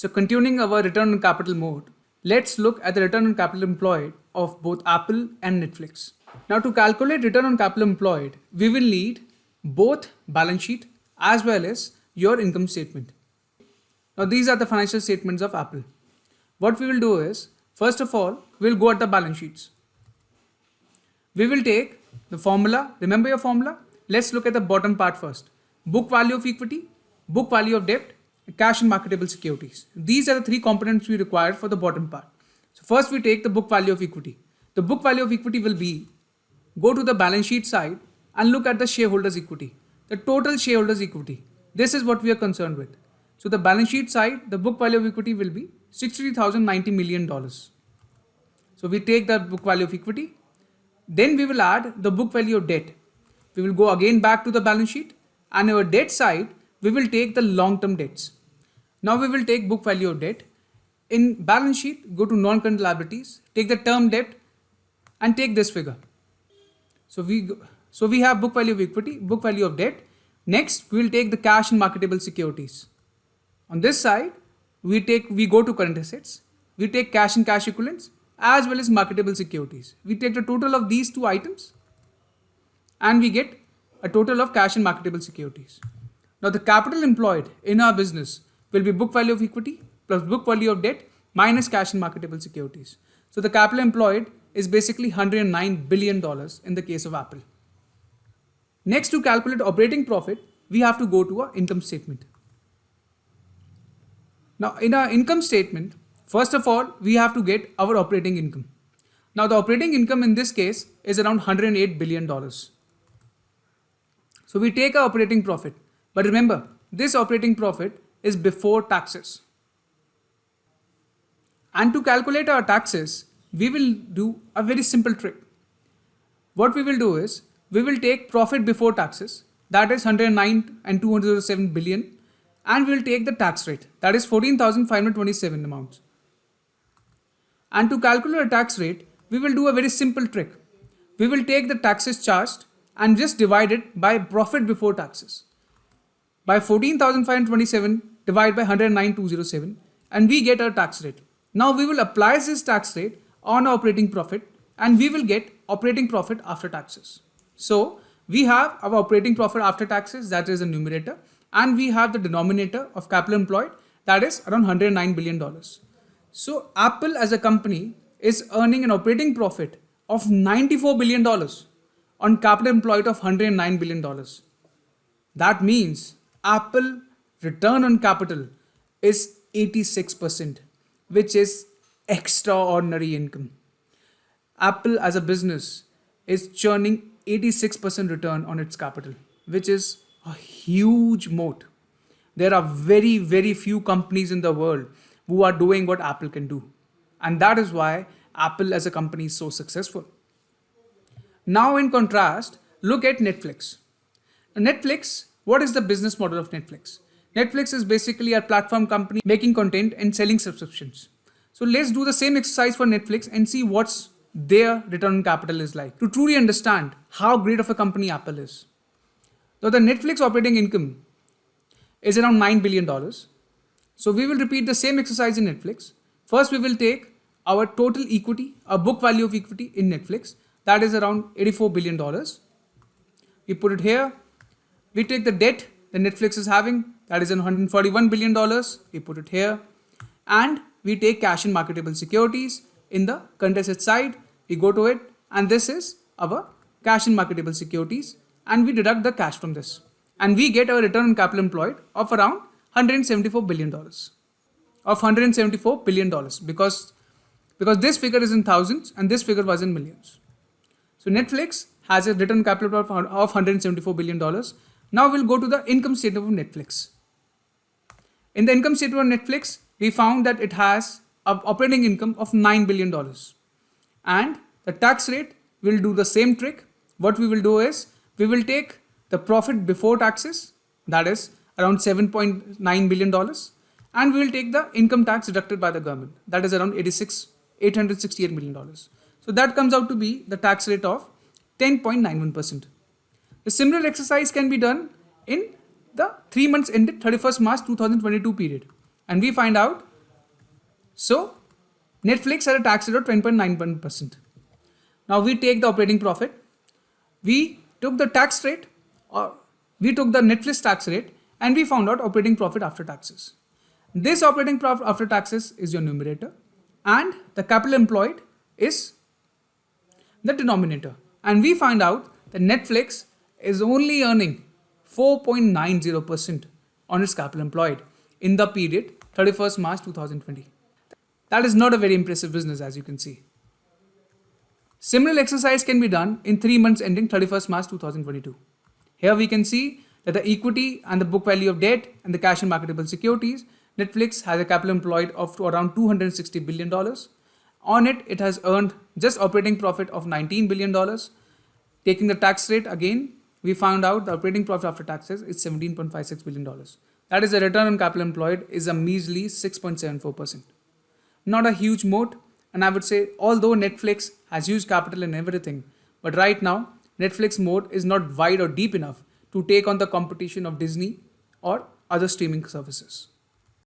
So continuing our return on capital mode, let's look at the return on capital employed of both Apple and Netflix. Now to calculate return on capital employed, we will need both balance sheet as well as your income statement. Now these are the financial statements of Apple. What we will do is, first of all, we'll go at the balance sheets. We will take the formula. Remember your formula? Let's look at the bottom part first. Book value of equity, book value of debt, cash and marketable securities. These are the three components we require for the bottom part. So first we take the book value of equity. The book value of equity will be, go to the balance sheet side and look at the shareholders equity. The total shareholders equity. This is what we are concerned with. So the balance sheet side, the book value of equity will be $63,090 million. So we take the book value of equity. Then we will add the book value of debt. We will go again back to the balance sheet, and our debt side, we will take the long-term debts. Now we will take book value of debt. In balance sheet, go to non-current liabilities, take the term debt and take this figure. So we have book value of equity, book value of debt. Next, we will take the cash and marketable securities. On this side, we go to current assets, we take cash and cash equivalents as well as marketable securities. We take the total of these two items and we get a total of cash and marketable securities. Now the capital employed in our business will be book value of equity plus book value of debt minus cash and marketable securities. So the capital employed is basically $109 billion in the case of Apple. Next, to calculate operating profit, we have to go to our income statement. Now in our income statement, first of all, we have to get our operating income. Now the operating income in this case is around $108 billion. So we take our operating profit. But remember, this operating profit is before taxes. And to calculate our taxes, we will do a very simple trick. What we will do is, we will take profit before taxes, that is 109 and 207 billion, and we will take the tax rate, that is 14,527 amounts. And to calculate a tax rate, we will do a very simple trick. We will take the taxes charged and just divide it by profit before taxes. By 14,527 divide by 109,207 and we get our tax rate. Now we will apply this tax rate on operating profit and we will get operating profit after taxes. So we have our operating profit after taxes, that is the numerator, and we have the denominator of capital employed, that is around $109 billion. So Apple as a company is earning an operating profit of $94 billion on capital employed of $109 billion. That means Apple return on capital is 86%, which is extraordinary income. Apple as a business is churning 86% return on its capital, which is a huge moat. There are very, very few companies in the world who are doing what Apple can do. And that is why Apple as a company is so successful. Now in contrast, look at Netflix. Netflix, what is the business model of Netflix? Netflix is basically a platform company making content and selling subscriptions. So let's do the same exercise for Netflix and see what's their return on capital is like to truly understand how great of a company Apple is. Now the Netflix operating income is around $9 billion. So we will repeat the same exercise in Netflix. First we will take our total equity, our book value of equity in Netflix, that is around $84 billion. We put it here. We take the debt that Netflix is having, that is $141 billion. We put it here. And we take cash and marketable securities in the current asset side. We go to it and this is our cash and marketable securities and we deduct the cash from this. And we get our return on capital employed of around $174 billion. Of $174 billion because this figure is in thousands and this figure was in millions. So Netflix has a return on capital of $174 billion. Now we'll go to the income statement of Netflix. In the income statement of Netflix, we found that it has an operating income of $9 billion. And the tax rate will do the same trick. What we will do is, we will take the profit before taxes, that is around $7.9 billion. And we will take the income tax deducted by the government, that is around $868 million. So that comes out to be the tax rate of 10.91%. The similar exercise can be done in the 3 months ended 31st March 2022 period. And we find out So Netflix had a tax rate of 20.91%. Now we take the operating profit, we took the tax rate, or we took the Netflix tax rate, and we found out operating profit after taxes. This operating profit after taxes is your numerator, and the capital employed is the denominator. And we find out that Netflix is only earning 4.90% on its capital employed in the period 31st March 2020. That is not a very impressive business, as you can see. Similar exercise can be done in 3 months ending 31st March 2022. Here we can see that the equity and the book value of debt and the cash and marketable securities, Netflix has a capital employed of around $260 billion. On it, it has earned just operating profit of $19 billion. Taking the tax rate again, we found out the operating profit after taxes is $17.56 billion. That is, the return on capital employed is a measly 6.74%. Not a huge moat, and I would say although Netflix has huge capital and everything, but right now Netflix moat is not wide or deep enough to take on the competition of Disney or other streaming services.